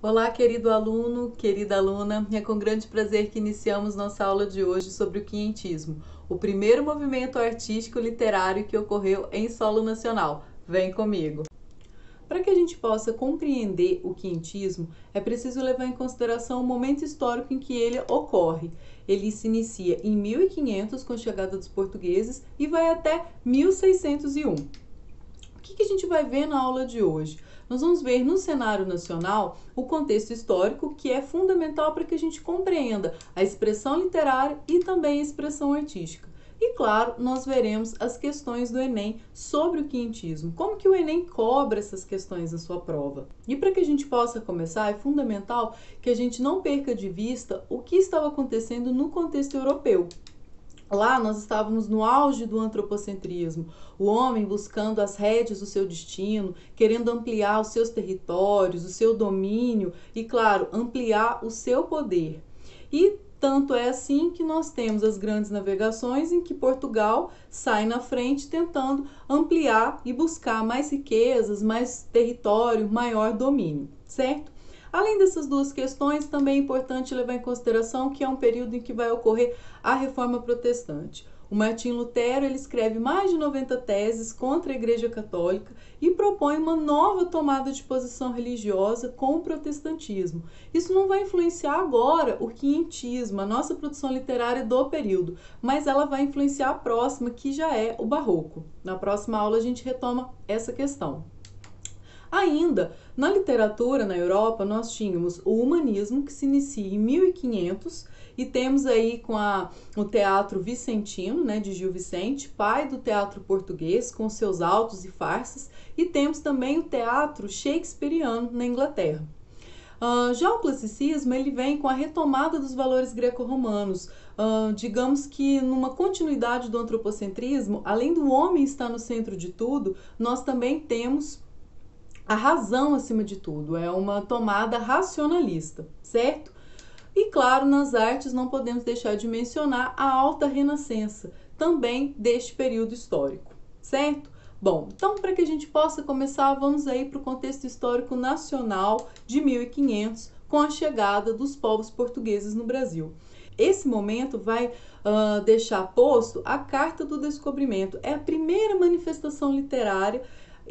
Olá, querido aluno, querida aluna. É com grande prazer que iniciamos nossa aula de hoje sobre o quinhentismo, o primeiro movimento artístico literário que ocorreu em solo nacional. Vem comigo! Para que a gente possa compreender o quinhentismo, é preciso levar em consideração o momento histórico em que ele ocorre. Ele se inicia em 1500 com a chegada dos portugueses e vai até 1601. O que a gente vai ver na aula de hoje? Nós vamos ver no cenário nacional o contexto histórico, que é fundamental para que a gente compreenda a expressão literária e também a expressão artística. E claro, nós veremos as questões do Enem sobre o quinhentismo, como que o Enem cobra essas questões na sua prova. E para que a gente possa começar, é fundamental que a gente não perca de vista o que estava acontecendo no contexto europeu. Lá nós estávamos no auge do antropocentrismo, o homem buscando as rédeas do seu destino, querendo ampliar os seus territórios, o seu domínio e, claro, ampliar o seu poder. E tanto é assim que nós temos as grandes navegações em que Portugal sai na frente tentando ampliar e buscar mais riquezas, mais território, maior domínio, certo? Além dessas duas questões, também é importante levar em consideração que é um período em que vai ocorrer a Reforma Protestante. O Martim Lutero ele escreve mais de 90 teses contra a Igreja Católica e propõe uma nova tomada de posição religiosa com o protestantismo. Isso não vai influenciar agora o quinhentismo, a nossa produção literária do período, mas ela vai influenciar a próxima, que já é o Barroco. Na próxima aula a gente retoma essa questão. Ainda, na literatura na Europa, nós tínhamos o humanismo, que se inicia em 1500, e temos aí com o teatro vicentino, né, de Gil Vicente, pai do teatro português, com seus autos e farsas, e temos também o teatro shakespeariano na Inglaterra. Já o classicismo ele vem com a retomada dos valores greco-romanos, digamos que numa continuidade do antropocentrismo, além do homem estar no centro de tudo, nós também temos a razão acima de tudo, é uma tomada racionalista, certo? E claro, nas artes não podemos deixar de mencionar a Alta Renascença, também deste período histórico, certo? Bom, então para que a gente possa começar, vamos aí para o contexto histórico nacional de 1500, com a chegada dos povos portugueses no Brasil. Esse momento vai deixar posto a Carta do Descobrimento, é a primeira manifestação literária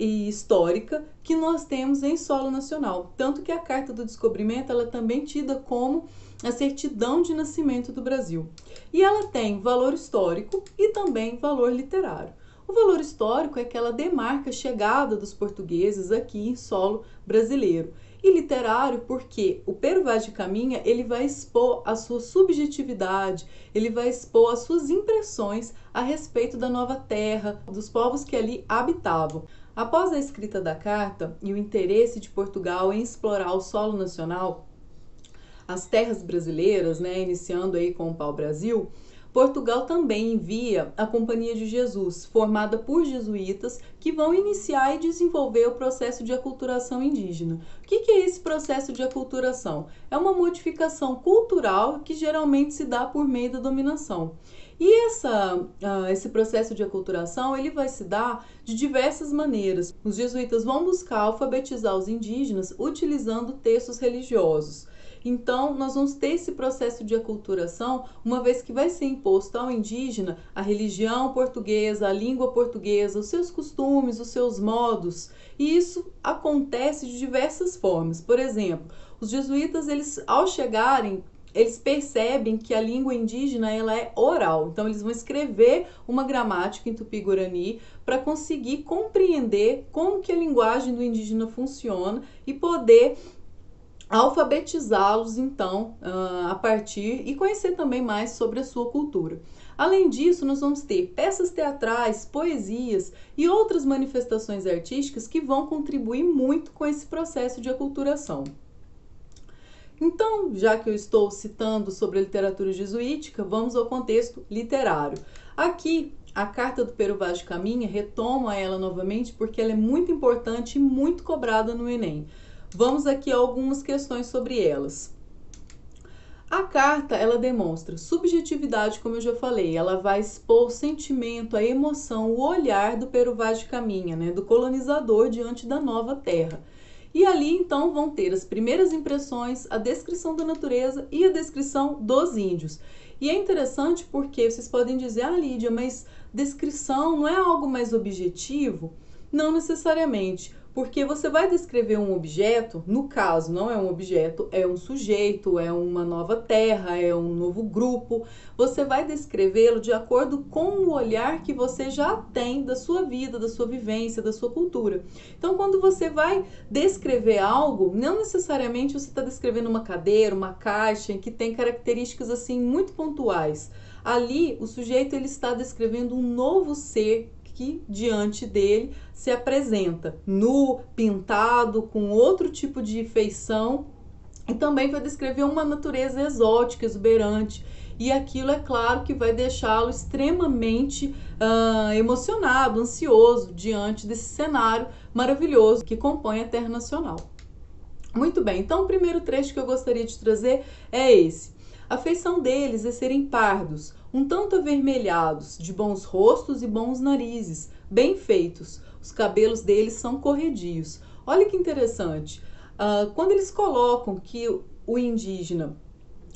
e histórica que nós temos em solo nacional, tanto que a Carta do Descobrimento ela é também tida como a certidão de nascimento do Brasil. E ela tem valor histórico e também valor literário. O valor histórico é que ela demarca a chegada dos portugueses aqui em solo brasileiro. E literário porque o Pero Vaz de Caminha ele vai expor a sua subjetividade, ele vai expor as suas impressões a respeito da nova terra, dos povos que ali habitavam. Após a escrita da carta e o interesse de Portugal em explorar o solo nacional, as terras brasileiras, né, iniciando aí com o pau-brasil, Portugal também envia a Companhia de Jesus, formada por jesuítas, que vão iniciar e desenvolver o processo de aculturação indígena. O que é esse processo de aculturação? É uma modificação cultural que geralmente se dá por meio da dominação. E esse processo de aculturação ele vai se dar de diversas maneiras. Os jesuítas vão buscar alfabetizar os indígenas utilizando textos religiosos. Então, nós vamos ter esse processo de aculturação, uma vez que vai ser imposto ao indígena a religião portuguesa, a língua portuguesa, os seus costumes, os seus modos. E isso acontece de diversas formas. Por exemplo, os jesuítas, eles, ao chegarem, eles percebem que a língua indígena ela é oral, então eles vão escrever uma gramática em Tupi-Guarani para conseguir compreender como que a linguagem do indígena funciona e poder alfabetizá-los então a partir e conhecer também mais sobre a sua cultura. Além disso, nós vamos ter peças teatrais, poesias e outras manifestações artísticas que vão contribuir muito com esse processo de aculturação. Então, já que eu estou citando sobre a literatura jesuítica, vamos ao contexto literário. Aqui, a Carta do Pero Vaz de Caminha, retoma ela novamente porque ela é muito importante e muito cobrada no Enem. Vamos aqui a algumas questões sobre elas. A carta, ela demonstra subjetividade, como eu já falei, ela vai expor o sentimento, a emoção, o olhar do Pero Vaz de Caminha, né, do colonizador diante da nova terra. E ali então vão ter as primeiras impressões, a descrição da natureza e a descrição dos índios. E é interessante porque vocês podem dizer, ah, Lídia, mas descrição não é algo mais objetivo? Não necessariamente, porque você vai descrever um objeto, no caso não é um objeto, é um sujeito, é uma nova terra, é um novo grupo. Você vai descrevê-lo de acordo com o olhar que você já tem da sua vida, da sua vivência, da sua cultura. Então, quando você vai descrever algo, não necessariamente você está descrevendo uma cadeira, uma caixa, que tem características assim muito pontuais. Ali, o sujeito ele está descrevendo um novo ser que diante dele se apresenta nu, pintado, com outro tipo de feição, e também vai descrever uma natureza exótica, exuberante. E aquilo é claro que vai deixá-lo extremamente emocionado, ansioso diante desse cenário maravilhoso que compõe a Terra Nacional. Muito bem, então o primeiro trecho que eu gostaria de trazer é esse. A feição deles é serem pardos, um tanto avermelhados, de bons rostos e bons narizes, bem feitos. Os cabelos deles são corredios. Olha que interessante. Quando eles colocam que o indígena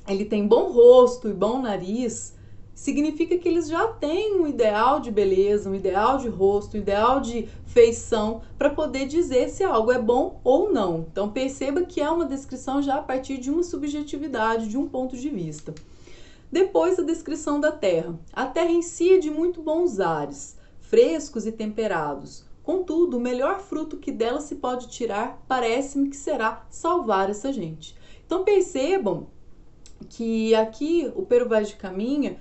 ele tem bom rosto e bom nariz, significa que eles já têm um ideal de beleza, um ideal de rosto, um ideal de feição para poder dizer se algo é bom ou não. Então perceba que é uma descrição já a partir de uma subjetividade, de um ponto de vista. Depois a descrição da terra. A terra em si é de muito bons ares, frescos e temperados. Contudo, o melhor fruto que dela se pode tirar parece-me que será salvar essa gente. Então percebam que aqui o Pero Vaz de Caminha,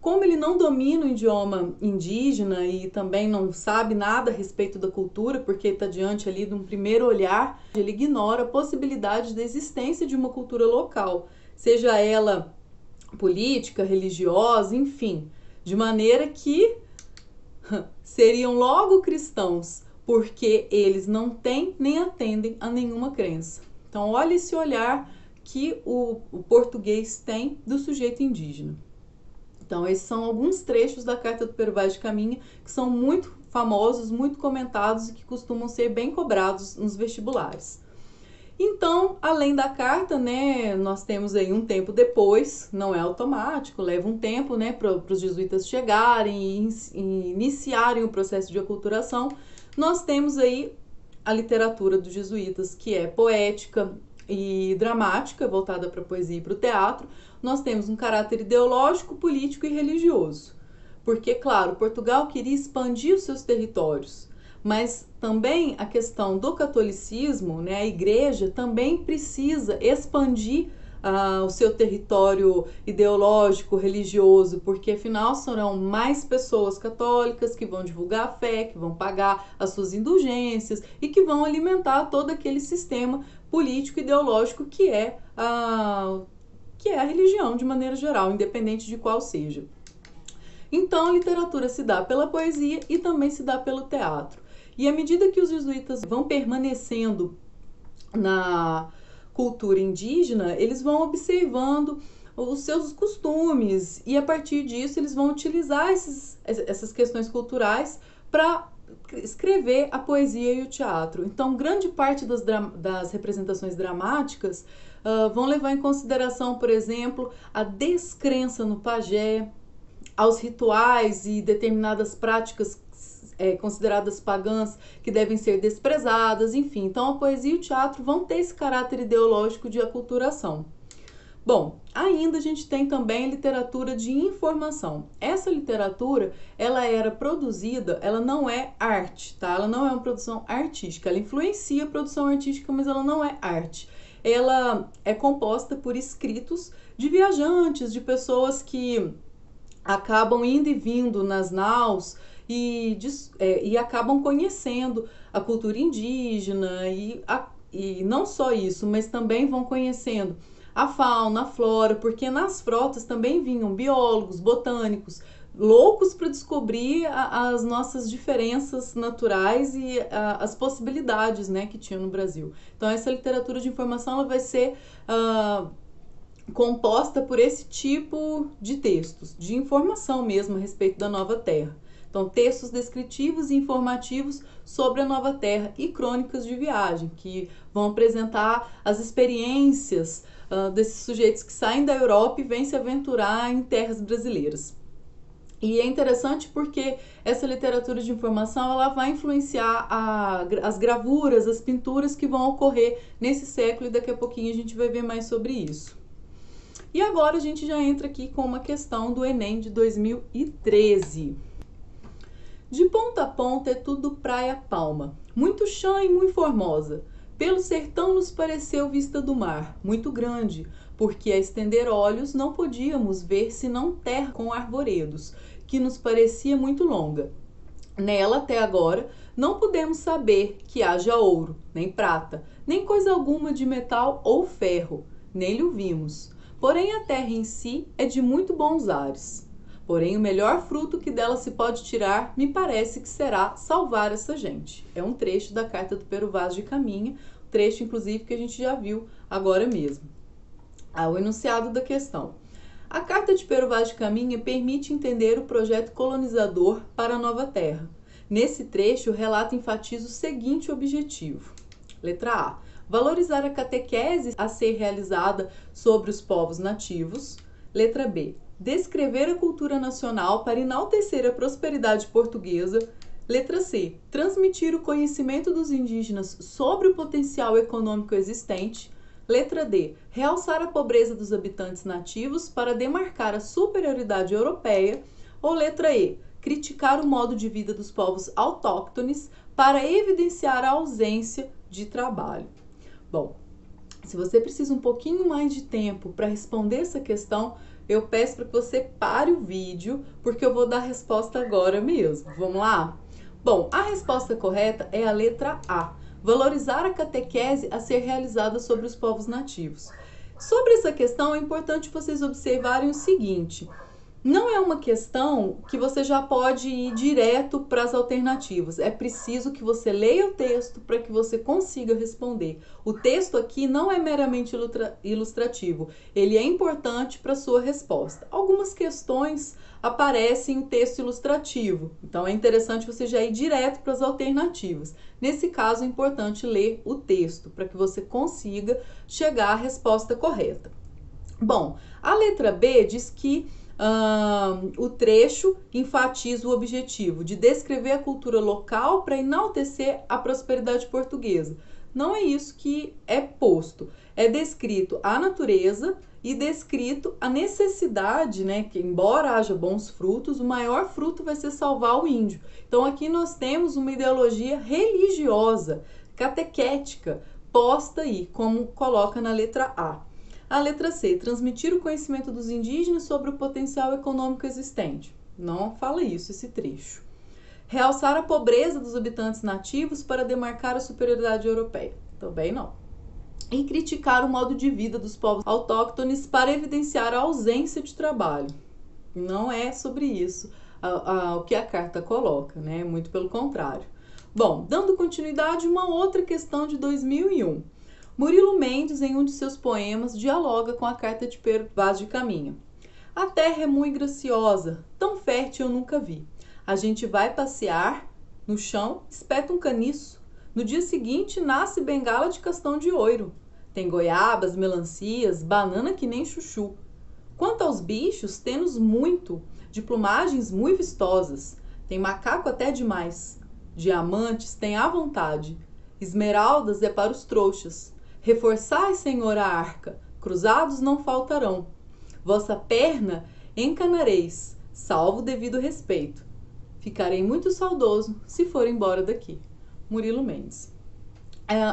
como ele não domina o idioma indígena e também não sabe nada a respeito da cultura, porque está diante ali de um primeiro olhar, ele ignora a possibilidade da existência de uma cultura local, seja ela política, religiosa, enfim, de maneira que seriam logo cristãos, porque eles não têm nem atendem a nenhuma crença. Então, olha esse olhar que o português tem do sujeito indígena. Então, esses são alguns trechos da Carta do Pero Vaz de Caminha que são muito famosos, muito comentados e que costumam ser bem cobrados nos vestibulares. Então, além da carta, né, nós temos aí um tempo depois, não é automático, leva um tempo, né, para os jesuítas chegarem e iniciarem o processo de aculturação. Nós temos aí a literatura dos jesuítas, que é poética e dramática, voltada para a poesia e para o teatro. Nós temos um caráter ideológico, político e religioso. Porque, claro, Portugal queria expandir os seus territórios, mas também a questão do catolicismo, né, a igreja também precisa expandir o seu território ideológico, religioso, porque afinal serão mais pessoas católicas que vão divulgar a fé, que vão pagar as suas indulgências e que vão alimentar todo aquele sistema político ideológico que é a religião de maneira geral, independente de qual seja. Então a literatura se dá pela poesia e também se dá pelo teatro. E à medida que os jesuítas vão permanecendo na cultura indígena, eles vão observando os seus costumes e a partir disso eles vão utilizar essas questões culturais para escrever a poesia e o teatro. Então, grande parte das representações dramáticas vão levar em consideração, por exemplo, a descrença no pajé, aos rituais e determinadas práticas consideradas pagãs que devem ser desprezadas, enfim. Então a poesia e o teatro vão ter esse caráter ideológico de aculturação. Bom, ainda a gente tem também literatura de informação. Essa literatura, ela era produzida, ela não é arte, tá? Ela não é uma produção artística, ela influencia a produção artística, mas ela não é arte. Ela é composta por escritos de viajantes, de pessoas que acabam indo e vindo nas naus e acabam conhecendo a cultura indígena e não só isso, mas também vão conhecendo a fauna, a flora, porque nas frotas também vinham biólogos, botânicos, loucos para descobrir as nossas diferenças naturais e as possibilidades, né, que tinha no Brasil. Então essa literatura de informação ela vai ser composta por esse tipo de textos, de informação mesmo a respeito da nova terra. Então, textos descritivos e informativos sobre a nova terra e crônicas de viagem, que vão apresentar as experiências desses sujeitos que saem da Europa e vêm se aventurar em terras brasileiras. E é interessante porque essa literatura de informação ela vai influenciar as gravuras, as pinturas que vão ocorrer nesse século, e daqui a pouquinho a gente vai ver mais sobre isso. E agora a gente já entra aqui com uma questão do Enem de 2013. De ponta a ponta é tudo praia palma, muito chã e muito formosa. Pelo sertão nos pareceu vista do mar, muito grande, porque a estender olhos não podíamos ver senão terra com arvoredos, que nos parecia muito longa. Nela, até agora, não pudemos saber que haja ouro, nem prata, nem coisa alguma de metal ou ferro, nem lhe o vimos. Porém, a terra em si é de muito bons ares. Porém, o melhor fruto que dela se pode tirar, me parece que será salvar essa gente. É um trecho da carta do Pero Vaz de Caminha, trecho, inclusive, que a gente já viu agora mesmo. O enunciado da questão. A carta de Pero Vaz de Caminha permite entender o projeto colonizador para a nova terra. Nesse trecho, o relato enfatiza o seguinte objetivo. Letra A. Valorizar a catequese a ser realizada sobre os povos nativos. Letra B. Descrever a cultura nacional para enaltecer a prosperidade portuguesa. Letra C. Transmitir o conhecimento dos indígenas sobre o potencial econômico existente. Letra D. Realçar a pobreza dos habitantes nativos para demarcar a superioridade europeia. Ou letra E. Criticar o modo de vida dos povos autóctones para evidenciar a ausência de trabalho. Bom, se você precisa um pouquinho mais de tempo para responder essa questão, eu peço para que você pare o vídeo, porque eu vou dar a resposta agora mesmo. Vamos lá? Bom, a resposta correta é a letra A. Valorizar a catequese a ser realizada sobre os povos nativos. Sobre essa questão, é importante vocês observarem o seguinte. Não é uma questão que você já pode ir direto para as alternativas. É preciso que você leia o texto para que você consiga responder. O texto aqui não é meramente ilustrativo. Ele é importante para a sua resposta. Algumas questões aparecem o texto ilustrativo. Então, é interessante você já ir direto para as alternativas. Nesse caso, é importante ler o texto para que você consiga chegar à resposta correta. Bom, a letra B diz que o trecho enfatiza o objetivo de descrever a cultura local para enaltecer a prosperidade portuguesa. Não é isso que é posto. É descrito a natureza e descrito a necessidade, né? Que embora haja bons frutos, o maior fruto vai ser salvar o índio. Então aqui nós temos uma ideologia religiosa, catequética, posta aí, como coloca na letra A. A letra C, transmitir o conhecimento dos indígenas sobre o potencial econômico existente. Não fala isso, esse trecho. Realçar a pobreza dos habitantes nativos para demarcar a superioridade europeia. Também não. E criticar o modo de vida dos povos autóctones para evidenciar a ausência de trabalho. Não é sobre isso o que a carta coloca, né? Muito pelo contrário. Bom, dando continuidade, uma outra questão de 2001. Murilo Mendes, em um de seus poemas, dialoga com a carta de Pero Vaz de Caminha. A terra é muito graciosa, tão fértil eu nunca vi. A gente vai passear, no chão, espeta um caniço. No dia seguinte, nasce bengala de castão de ouro. Tem goiabas, melancias, banana que nem chuchu. Quanto aos bichos, temos muito, de plumagens muito vistosas. Tem macaco até demais. Diamantes tem à vontade. Esmeraldas é para os trouxas. Reforçai, Senhor, a arca, cruzados não faltarão. Vossa perna encanareis, salvo o devido respeito. Ficarei muito saudoso se for embora daqui. Murilo Mendes.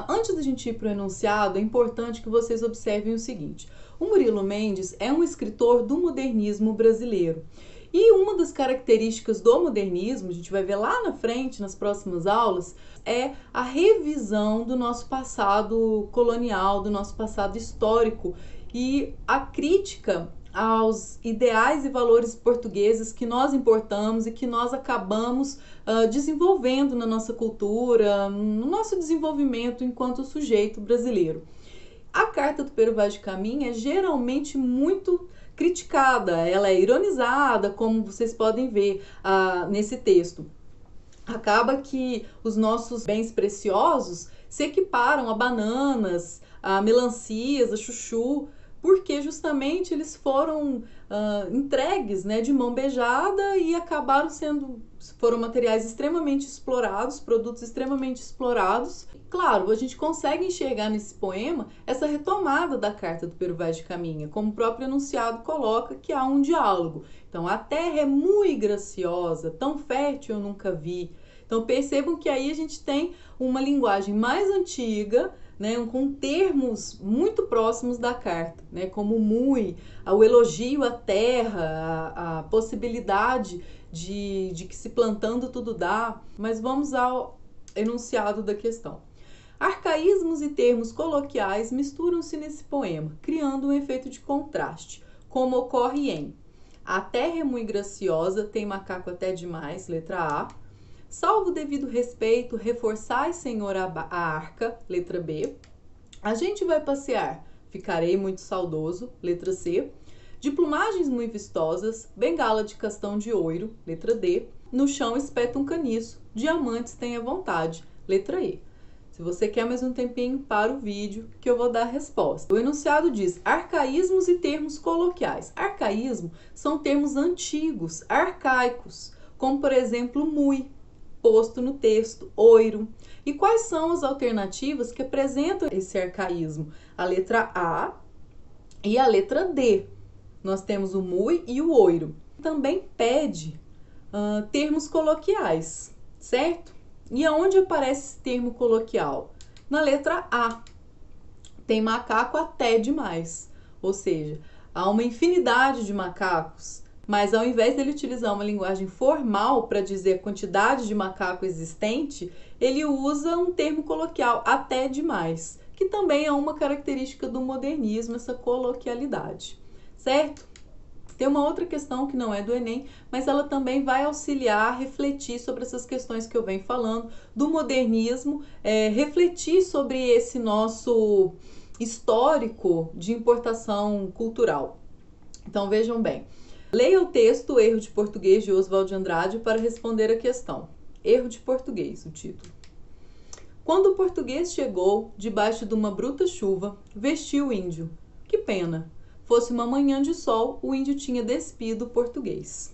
Antes da gente ir para o enunciado, é importante que vocês observem o seguinte. O Murilo Mendes é um escritor do modernismo brasileiro. E uma das características do modernismo, a gente vai ver lá na frente, nas próximas aulas, é a revisão do nosso passado colonial, do nosso passado histórico e a crítica aos ideais e valores portugueses que nós importamos e que nós acabamos desenvolvendo na nossa cultura, no nosso desenvolvimento enquanto sujeito brasileiro. A carta do Pero Vaz de Caminha é geralmente muito criticada, ela é ironizada, como vocês podem ver nesse texto. Acaba que os nossos bens preciosos se equiparam a bananas, a melancias, a chuchu, porque justamente eles foram entregues, né, de mão beijada e foram materiais extremamente explorados, produtos extremamente explorados. Claro, a gente consegue enxergar nesse poema essa retomada da carta do Pero Vaz de Caminha, como o próprio enunciado coloca, que há um diálogo. Então, a terra é muito graciosa, tão fértil eu nunca vi. Então, percebam que aí a gente tem uma linguagem mais antiga, né, com termos muito próximos da carta, né, como mui, o elogio à terra, a possibilidade de que se plantando tudo dá. Mas vamos ao enunciado da questão. Arcaísmos e termos coloquiais misturam-se nesse poema, criando um efeito de contraste, como ocorre em A terra é muito graciosa, tem macaco até demais, letra A. Salvo devido respeito, reforçai, Senhor, a arca, letra B. A gente vai passear, ficarei muito saudoso, letra C. De plumagens muito vistosas, bengala de castão de ouro, letra D. No chão espeta um caniço, diamantes tenha vontade, letra E. Se você quer mais um tempinho, para o vídeo que eu vou dar a resposta. O enunciado diz arcaísmos e termos coloquiais. Arcaísmo são termos antigos, arcaicos, como por exemplo mui, posto no texto, oiro. E quais são as alternativas que apresentam esse arcaísmo? A letra A e a letra D. Nós temos o mui e o oiro. Também pede termos coloquiais, certo? E aonde aparece esse termo coloquial? Na letra A. Tem macaco até demais. Ou seja, há uma infinidade de macacos, mas ao invés dele utilizar uma linguagem formal para dizer a quantidade de macaco existente, ele usa um termo coloquial, até demais, que também é uma característica do modernismo, essa coloquialidade, certo? Tem uma outra questão que não é do Enem, mas ela também vai auxiliar a refletir sobre essas questões que eu venho falando, do modernismo, refletir sobre esse nosso histórico de importação cultural. Então vejam bem. Leia o texto Erro de Português de Oswald de Andrade para responder a questão. Erro de Português, o título. Quando o português chegou, debaixo de uma bruta chuva, vestiu o índio. Que pena! Fosse uma manhã de sol, o índio tinha despido o português.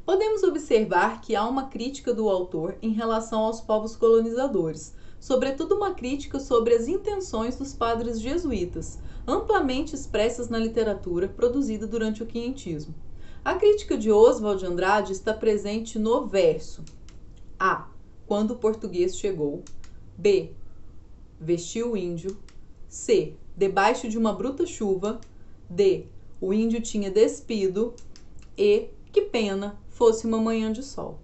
Podemos observar que há uma crítica do autor em relação aos povos colonizadores, sobretudo uma crítica sobre as intenções dos padres jesuítas, amplamente expressas na literatura produzida durante o quinhentismo. A crítica de Oswald de Andrade está presente no verso A. Quando o português chegou. B. Vestiu o índio. C. Debaixo de uma bruta chuva. D. O índio tinha despido. E. Que pena, fosse uma manhã de sol.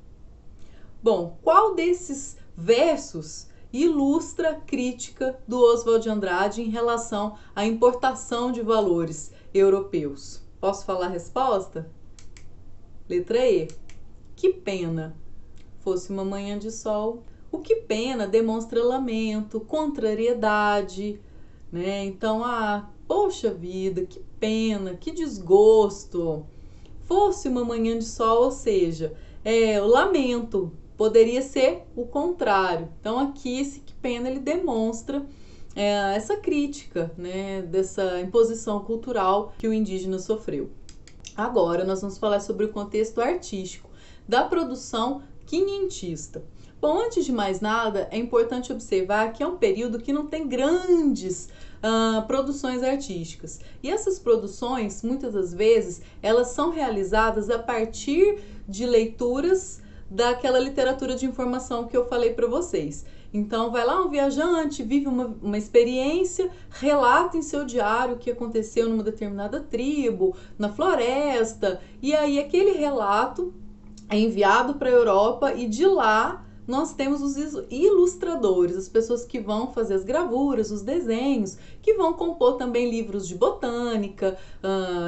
Bom, qual desses versos ilustra a crítica do Oswald de Andrade em relação à importação de valores europeus? Posso falar a resposta? Letra E. Que pena, fosse uma manhã de sol. O que pena demonstra lamento, contrariedade, né? Então, poxa vida, que pena, que desgosto. Fosse uma manhã de sol, ou seja, o lamento. Poderia ser o contrário. Então, aqui, esse que pena, ele demonstra essa crítica, né, dessa imposição cultural que o indígena sofreu. Agora, nós vamos falar sobre o contexto artístico da produção quinhentista. Bom, antes de mais nada, é importante observar que é um período que não tem grandes produções artísticas. E essas produções, muitas das vezes, elas são realizadas a partir de leituras daquela literatura de informação que eu falei para vocês. Então, vai lá um viajante, vive uma experiência, relata em seu diário o que aconteceu numa determinada tribo, na floresta, e aí aquele relato é enviado para a Europa e de lá nós temos os ilustradores, as pessoas que vão fazer as gravuras, os desenhos, que vão compor também livros de botânica,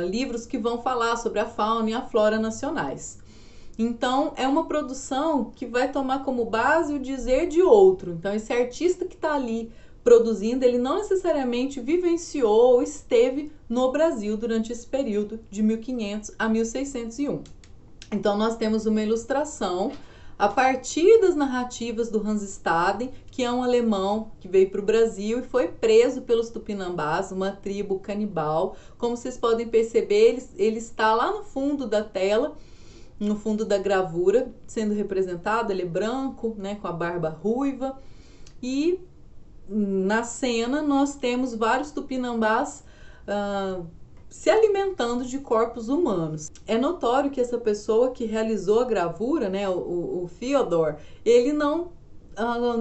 livros que vão falar sobre a fauna e a flora nacionais. Então, é uma produção que vai tomar como base o dizer de outro. Então, esse artista que está ali produzindo, ele não necessariamente vivenciou ou esteve no Brasil durante esse período de 1500 a 1601. Então nós temos uma ilustração a partir das narrativas do Hans Staden, que é um alemão que veio para o Brasil e foi preso pelos Tupinambás, uma tribo canibal. Como vocês podem perceber, ele está lá no fundo da tela, no fundo da gravura, sendo representado. Ele é branco, né, com a barba ruiva, e na cena nós temos vários Tupinambás se alimentando de corpos humanos. É notório que essa pessoa que realizou a gravura, né, o Fyodor, ele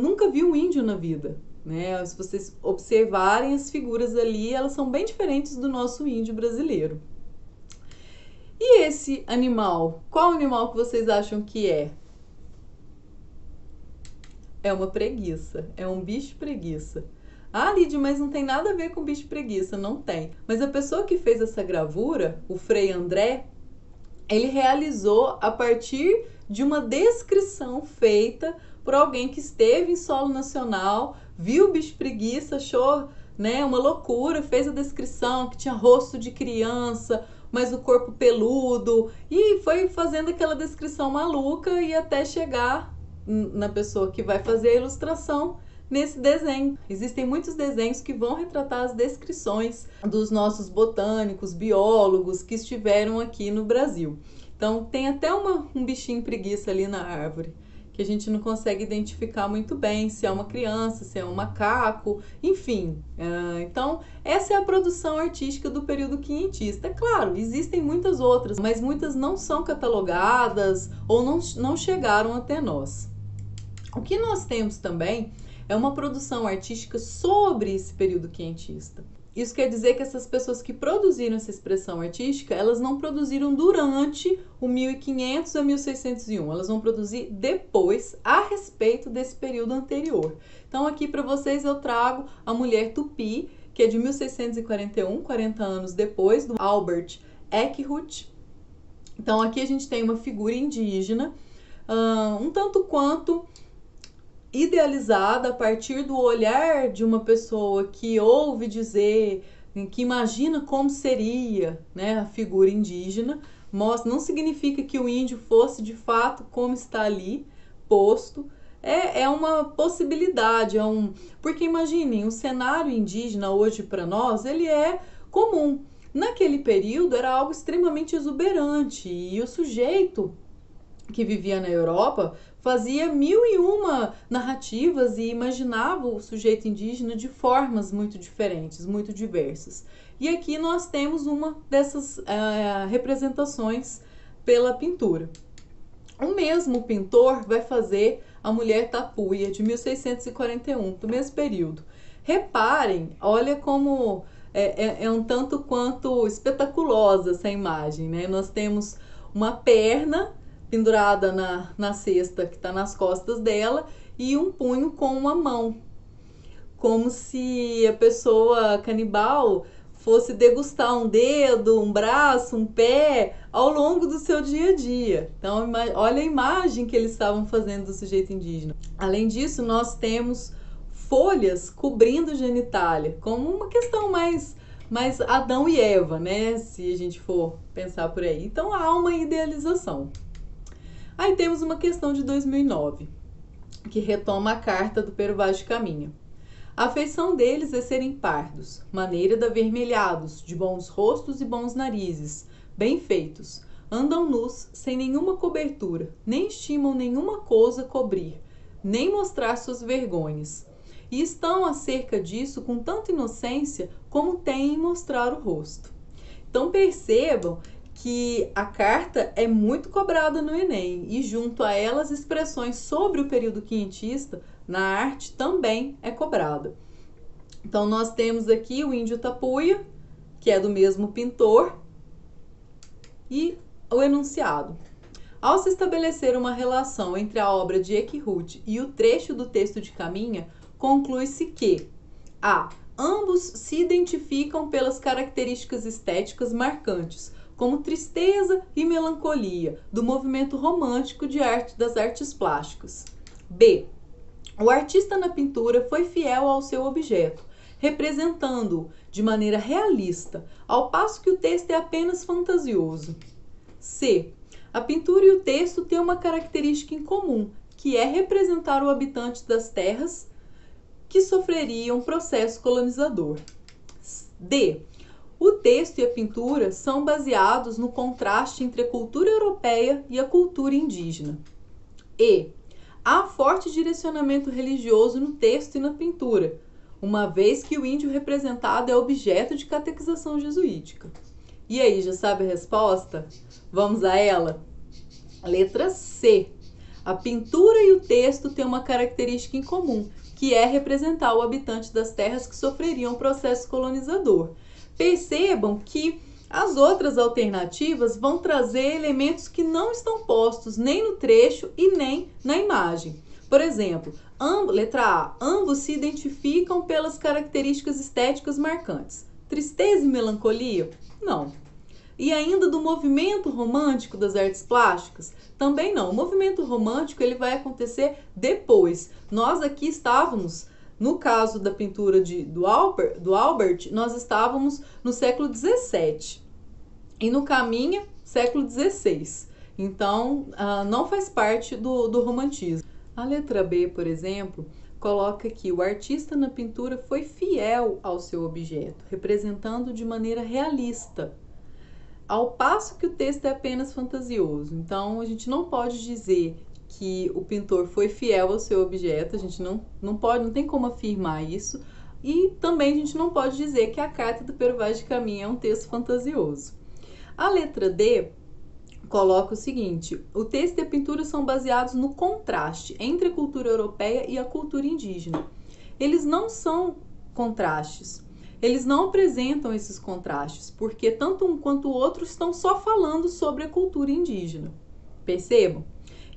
nunca viu um índio na vida, né? Se vocês observarem as figuras ali, elas são bem diferentes do nosso índio brasileiro. E esse animal? Qual animal que vocês acham que é? É uma preguiça, é um bicho preguiça. Ah, Lídia, mas não tem nada a ver com bicho preguiça. Não tem. Mas a pessoa que fez essa gravura, o Frei André, ele realizou a partir de uma descrição feita por alguém que esteve em solo nacional, viu o bicho preguiça, achou, né, uma loucura, fez a descrição que tinha rosto de criança, mas o corpo peludo, e foi fazendo aquela descrição maluca e até chegar na pessoa que vai fazer a ilustração nesse desenho. Existem muitos desenhos que vão retratar as descrições dos nossos botânicos, biólogos que estiveram aqui no Brasil. Então tem até um bichinho preguiça ali na árvore, que a gente não consegue identificar muito bem se é uma criança, se é um macaco, enfim. Então essa é a produção artística do período quinhentista. É claro, existem muitas outras, mas muitas não são catalogadas ou não chegaram até nós. O que nós temos também é uma produção artística sobre esse período quinhentista. Isso quer dizer que essas pessoas que produziram essa expressão artística, elas não produziram durante o 1500 a 1601, elas vão produzir depois, a respeito desse período anterior. Então aqui para vocês eu trago a Mulher Tupi, que é de 1641, 40 anos depois, do Albert Eckroth. Então aqui a gente tem uma figura indígena, um tanto quanto idealizada a partir do olhar de uma pessoa que ouve dizer, que imagina como seria, né, a figura indígena. Não significa que o índio fosse de fato como está ali posto, é uma possibilidade, porque imaginem, o cenário indígena hoje para nós, ele é comum. Naquele período era algo extremamente exuberante, e o sujeito que vivia na Europa fazia 1001 narrativas e imaginava o sujeito indígena de formas muito diferentes, muito diversas. E aqui nós temos uma dessas representações pela pintura. O mesmo pintor vai fazer a Mulher Tapuia, de 1641, do mesmo período. Reparem, olha como é um tanto quanto espetaculosa essa imagem, né? Nós temos uma perna pendurada na cesta que está nas costas dela e um punho com uma mão, como se a pessoa canibal fosse degustar um dedo, um braço, um pé ao longo do seu dia a dia. Então olha a imagem que eles estavam fazendo do sujeito indígena. Além disso, nós temos folhas cobrindo a genitália, como uma questão mais Adão e Eva, né? Se a gente for pensar por aí. Então há uma idealização. Aí temos uma questão de 2009, que retoma a carta do Pero Vaz de Caminha. A feição deles é serem pardos, maneira de avermelhados, de bons rostos e bons narizes, bem feitos. Andam nus, sem nenhuma cobertura, nem estimam nenhuma coisa cobrir, nem mostrar suas vergonhas. E estão acerca disso com tanta inocência como têm em mostrar o rosto. Então percebam que a carta é muito cobrada no Enem, e junto a ela as expressões sobre o período quinhentista na arte também é cobrada. Então nós temos aqui o índio Tapuia, que é do mesmo pintor, e o enunciado. Ao se estabelecer uma relação entre a obra de Eckroth e o trecho do texto de Caminha, conclui-se que a. Ambos se identificam pelas características estéticas marcantes, como tristeza e melancolia, do movimento romântico das artes plásticas. B. O artista na pintura foi fiel ao seu objeto, representando-o de maneira realista, ao passo que o texto é apenas fantasioso. C. A pintura e o texto têm uma característica em comum, que é representar o habitante das terras que sofreriam processo colonizador. D. O texto e a pintura são baseados no contraste entre a cultura europeia e a cultura indígena. E. Há forte direcionamento religioso no texto e na pintura, uma vez que o índio representado é objeto de catequização jesuítica. E aí, já sabe a resposta? Vamos a ela? Letra C. A pintura e o texto têm uma característica em comum, que é representar o habitante das terras que sofreriam processo colonizador. Percebam que as outras alternativas vão trazer elementos que não estão postos nem no trecho e nem na imagem. Por exemplo, letra A, ambos se identificam pelas características estéticas marcantes. Tristeza e melancolia? Não. E ainda do movimento romântico das artes plásticas? Também não. O movimento romântico ele vai acontecer depois. Nós aqui estávamos, no caso da pintura do Albert, nós estávamos no século XVII. E no Caminha, século XVI. Então, não faz parte do romantismo. A letra B, por exemplo, coloca que o artista na pintura foi fiel ao seu objeto, representando de maneira realista, ao passo que o texto é apenas fantasioso. Então, a gente não pode dizer que o pintor foi fiel ao seu objeto, a gente não tem como afirmar isso, e também a gente não pode dizer que a carta do Pero Vaz de Caminha é um texto fantasioso. A letra D coloca o seguinte: o texto e a pintura são baseados no contraste entre a cultura europeia e a cultura indígena. Eles não são contrastes. Eles não apresentam esses contrastes, porque tanto um quanto o outro estão só falando sobre a cultura indígena. Percebam?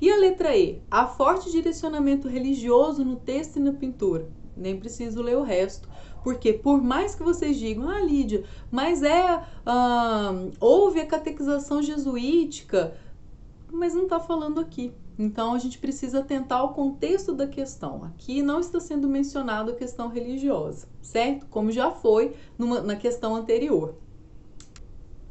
E a letra E? Há forte direcionamento religioso no texto e na pintura. Nem preciso ler o resto, porque por mais que vocês digam, Lídia, mas houve a catequização jesuítica, mas não está falando aqui. Então a gente precisa atentar ao contexto da questão. Aqui não está sendo mencionada a questão religiosa, certo? Como já foi na questão anterior.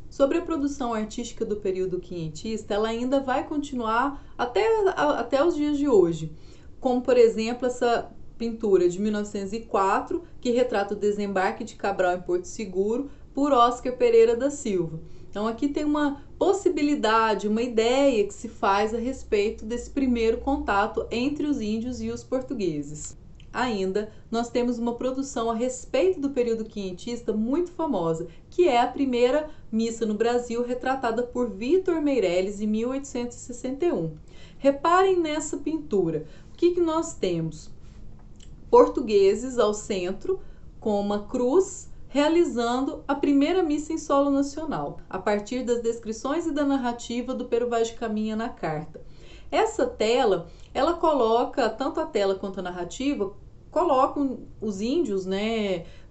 Sobre a produção artística do período quinhentista, ela ainda vai continuar até os dias de hoje. Como, por exemplo, essa pintura de 1904, que retrata o desembarque de Cabral em Porto Seguro, por Oscar Pereira da Silva. Então aqui tem uma possibilidade, uma ideia que se faz a respeito desse primeiro contato entre os índios e os portugueses. Ainda, nós temos uma produção a respeito do período quinhentista muito famosa, que é a primeira missa no Brasil, retratada por Vitor Meirelles em 1861. Reparem nessa pintura. O que nós temos? Portugueses ao centro, com uma cruz, realizando a primeira missa em solo nacional, a partir das descrições e da narrativa do Pero Vaz de Caminha na carta. Essa tela, ela coloca, tanto a tela quanto a narrativa, colocam os índios,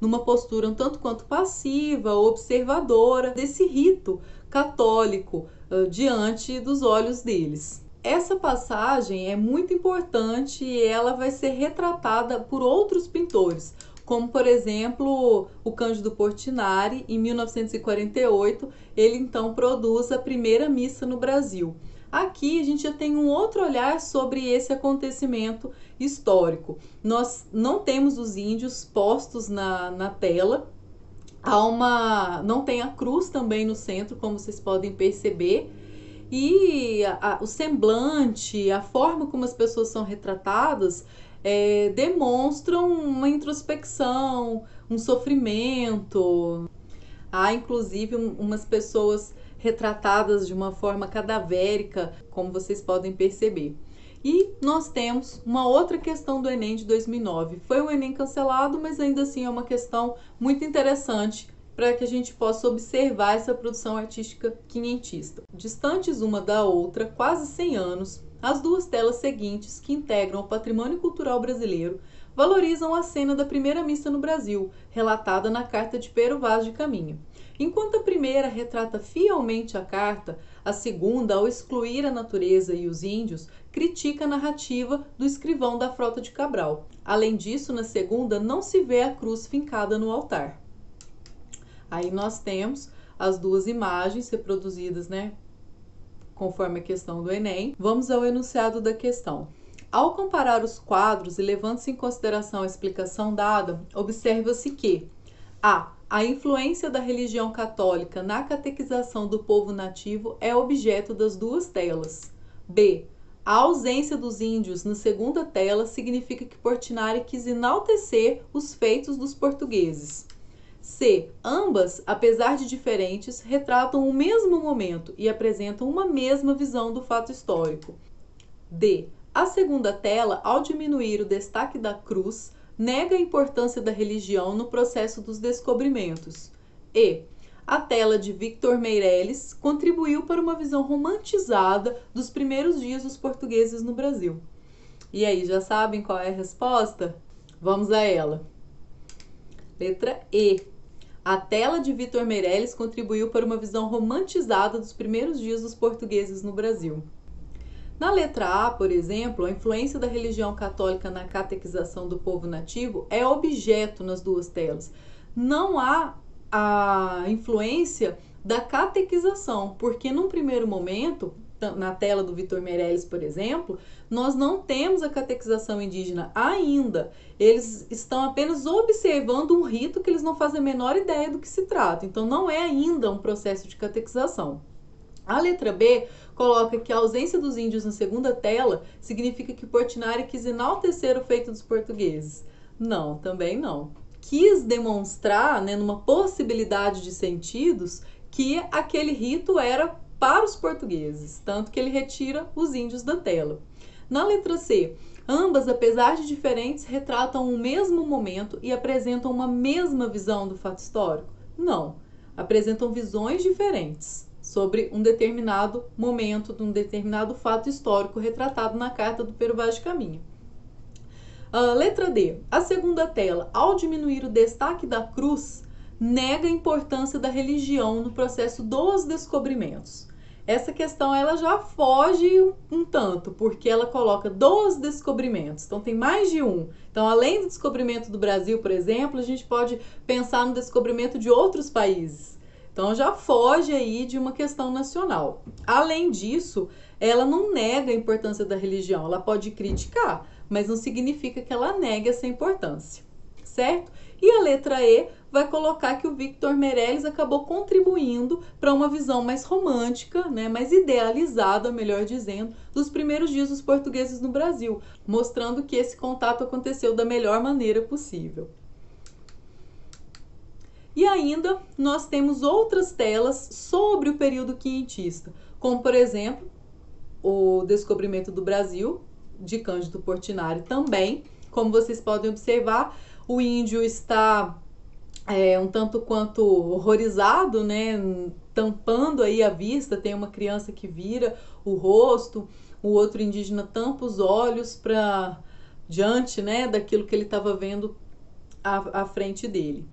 numa postura um tanto quanto passiva, observadora desse rito católico diante dos olhos deles. Essa passagem é muito importante e ela vai ser retratada por outros pintores, como, por exemplo, o Cândido Portinari, em 1948, ele então produz a primeira missa no Brasil. Aqui a gente já tem um outro olhar sobre esse acontecimento histórico. Nós não temos os índios postos na tela, não tem a cruz também no centro, como vocês podem perceber, e o semblante, a forma como as pessoas são retratadas, demonstram uma introspecção, um sofrimento. Há inclusive umas pessoas retratadas de uma forma cadavérica, como vocês podem perceber. E nós temos uma outra questão do Enem de 2009. Foi um Enem cancelado, mas ainda assim é uma questão muito interessante para que a gente possa observar essa produção artística quinhentista. Distantes uma da outra, quase 100 anos, as duas telas seguintes, que integram o patrimônio cultural brasileiro, valorizam a cena da primeira missa no Brasil, relatada na carta de Pero Vaz de Caminha. Enquanto a primeira retrata fielmente a carta, a segunda, ao excluir a natureza e os índios, critica a narrativa do escrivão da Frota de Cabral. Além disso, na segunda, não se vê a cruz fincada no altar. Aí nós temos as duas imagens reproduzidas, né, conforme a questão do Enem. Vamos ao enunciado da questão. Ao comparar os quadros e levando-se em consideração a explicação dada, observa-se que a influência da religião católica na catequização do povo nativo é objeto das duas telas. B. A ausência dos índios na segunda tela significa que Portinari quis enaltecer os feitos dos portugueses. C. Ambas, apesar de diferentes, retratam o mesmo momento e apresentam uma mesma visão do fato histórico. D. A segunda tela, ao diminuir o destaque da cruz, nega a importância da religião no processo dos descobrimentos. E. A tela de Victor Meirelles contribuiu para uma visão romantizada dos primeiros dias dos portugueses no Brasil. E aí, já sabem qual é a resposta? Vamos a ela. Letra E. A tela de Victor Meirelles contribuiu para uma visão romantizada dos primeiros dias dos portugueses no Brasil. Na letra A, por exemplo, a influência da religião católica na catequização do povo nativo é objeto nas duas telas. Não há a influência da catequização, porque num primeiro momento, na tela do Victor Meirelles, por exemplo, nós não temos a catequização indígena ainda. Eles estão apenas observando um rito que eles não fazem a menor ideia do que se trata. Então, não é ainda um processo de catequização. A letra B coloca que a ausência dos índios na segunda tela significa que Portinari quis enaltecer o feito dos portugueses. Não, também não. Quis demonstrar, né, numa possibilidade de sentidos, que aquele rito era para os portugueses, tanto que ele retira os índios da tela. Na letra C, ambas, apesar de diferentes, retratam o mesmo momento e apresentam uma mesma visão do fato histórico? Não, apresentam visões diferentes sobre um determinado momento, de um determinado fato histórico retratado na carta do Pero Vaz de Caminha. Letra D. A segunda tela, ao diminuir o destaque da cruz, nega a importância da religião no processo dos descobrimentos. Essa questão ela já foge um tanto, porque ela coloca dos descobrimentos, então tem mais de um. Então, além do descobrimento do Brasil, por exemplo, a gente pode pensar no descobrimento de outros países. Então, já foge aí de uma questão nacional. Além disso, ela não nega a importância da religião, ela pode criticar, mas não significa que ela negue essa importância, certo? E a letra E vai colocar que o Victor Meirelles acabou contribuindo para uma visão mais romântica, né, mais idealizada, melhor dizendo, dos primeiros dias dos portugueses no Brasil, mostrando que esse contato aconteceu da melhor maneira possível. E ainda nós temos outras telas sobre o período quinhentista, como por exemplo, o descobrimento do Brasil, de Cândido Portinari também. Como vocês podem observar, o índio está um tanto quanto horrorizado, né, tampando aí a vista, tem uma criança que vira o rosto, o outro indígena tampa os olhos para diante, né, daquilo que ele estava vendo à frente dele.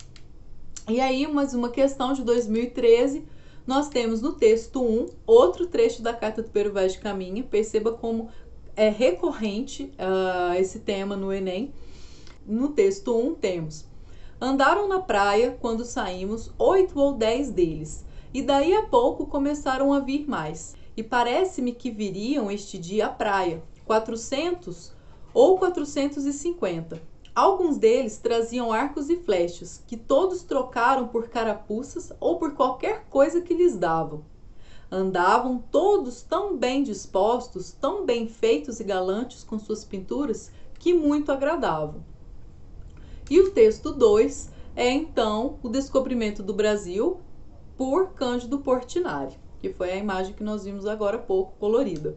E aí, mais uma questão de 2013, nós temos no texto 1, outro trecho da carta do Pero Vaz de Caminha. Perceba como é recorrente esse tema no Enem. No texto 1 temos: andaram na praia quando saímos 8 ou 10 deles, e daí a pouco começaram a vir mais. E parece-me que viriam este dia à praia, 400 ou 450. Alguns deles traziam arcos e flechas, que todos trocaram por carapuças ou por qualquer coisa que lhes davam. Andavam todos tão bem dispostos, tão bem feitos e galantes com suas pinturas, que muito agradavam. E o texto 2 é, então, o descobrimento do Brasil por Cândido Portinari, que foi a imagem que nós vimos agora há pouco, colorida.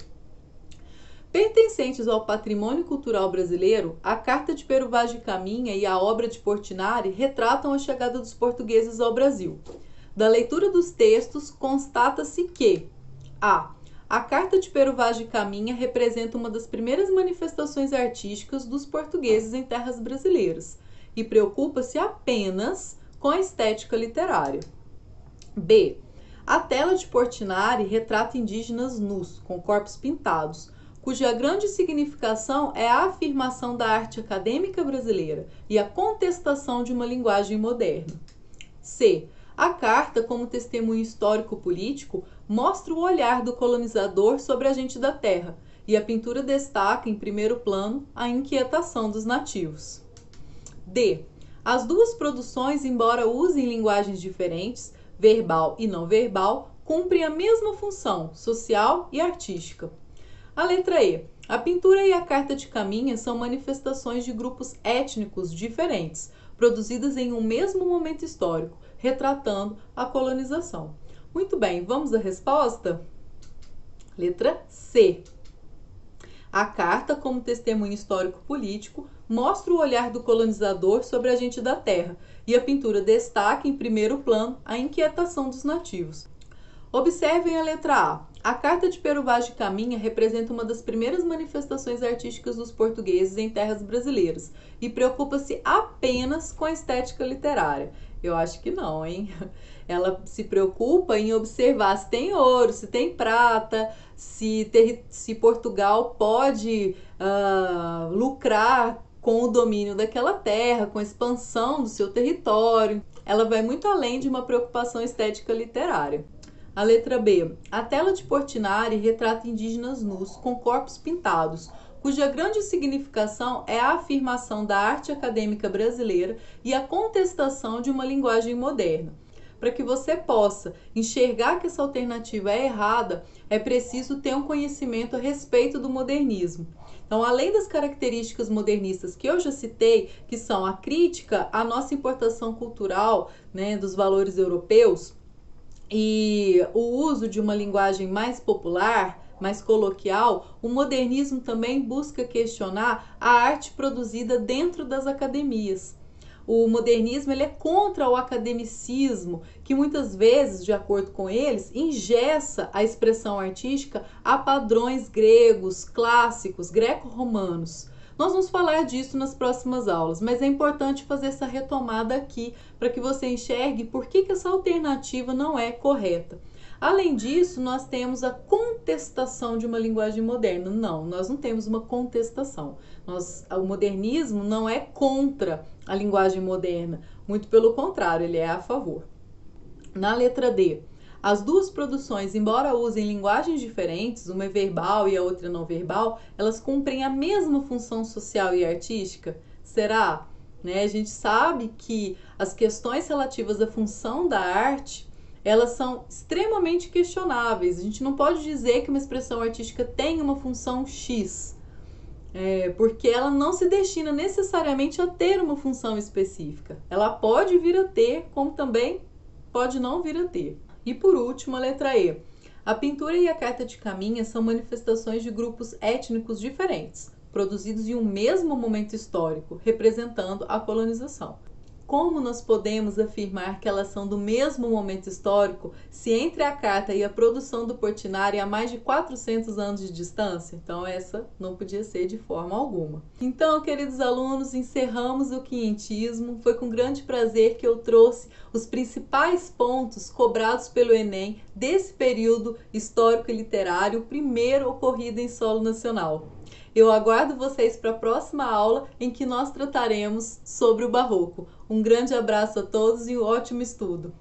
Pertencentes ao patrimônio cultural brasileiro, a carta de Pero Vaz de Caminha e a obra de Portinari retratam a chegada dos portugueses ao Brasil. Da leitura dos textos, constata-se que a carta de Pero Vaz de Caminha representa uma das primeiras manifestações artísticas dos portugueses em terras brasileiras e preocupa-se apenas com a estética literária. B. A tela de Portinari retrata indígenas nus, com corpos pintados, cuja grande significação é a afirmação da arte acadêmica brasileira e a contestação de uma linguagem moderna. C. A carta, como testemunho histórico-político, mostra o olhar do colonizador sobre a gente da terra, e a pintura destaca em primeiro plano a inquietação dos nativos. D. As duas produções, embora usem linguagens diferentes, verbal e não verbal, cumprem a mesma função, social e artística. A letra E. A pintura e a carta de Caminha são manifestações de grupos étnicos diferentes, produzidas em um mesmo momento histórico, retratando a colonização. Muito bem, vamos à resposta? Letra C. A carta, como testemunho histórico-político, mostra o olhar do colonizador sobre a gente da terra, e a pintura destaca em primeiro plano a inquietação dos nativos. Observem a letra A. A carta de Pero Vaz de Caminha representa uma das primeiras manifestações artísticas dos portugueses em terras brasileiras e preocupa-se apenas com a estética literária. Eu acho que não, hein? Ela se preocupa em observar se tem ouro, se tem prata, se Portugal pode lucrar com o domínio daquela terra, com a expansão do seu território. Ela vai muito além de uma preocupação estética literária. A letra B. A tela de Portinari retrata indígenas nus com corpos pintados, cuja grande significação é a afirmação da arte acadêmica brasileira e a contestação de uma linguagem moderna. Para que você possa enxergar que essa alternativa é errada, é preciso ter um conhecimento a respeito do modernismo. Então, além das características modernistas que eu já citei, que são a crítica à nossa importação cultural, né, dos valores europeus, e o uso de uma linguagem mais popular, mais coloquial, o modernismo também busca questionar a arte produzida dentro das academias. O modernismo ele é contra o academicismo, que muitas vezes, de acordo com eles, engessa a expressão artística a padrões gregos, clássicos, greco-romanos. Nós vamos falar disso nas próximas aulas, mas é importante fazer essa retomada aqui para que você enxergue por que essa alternativa não é correta. Além disso, nós temos a contestação de uma linguagem moderna. Não, nós não temos uma contestação. O modernismo não é contra a linguagem moderna, muito pelo contrário, ele é a favor. Na letra D, as duas produções, embora usem linguagens diferentes, uma é verbal e a outra não verbal, elas cumprem a mesma função social e artística? Será? A gente sabe que as questões relativas à função da arte, elas são extremamente questionáveis. A gente não pode dizer que uma expressão artística tem uma função X, porque ela não se destina necessariamente a ter uma função específica. Ela pode vir a ter, como também pode não vir a ter. E por último, a letra E. A pintura e a carta de Caminha são manifestações de grupos étnicos diferentes, produzidos em um mesmo momento histórico, representando a colonização. Como nós podemos afirmar que elas são do mesmo momento histórico se entre a carta e a produção do Portinari há mais de 400 anos de distância? Então essa não podia ser de forma alguma. Então, queridos alunos, encerramos o quinhentismo. Foi com grande prazer que eu trouxe os principais pontos cobrados pelo Enem desse período histórico e literário, o primeiro ocorrido em solo nacional. Eu aguardo vocês para a próxima aula em que nós trataremos sobre o Barroco. Um grande abraço a todos e um ótimo estudo!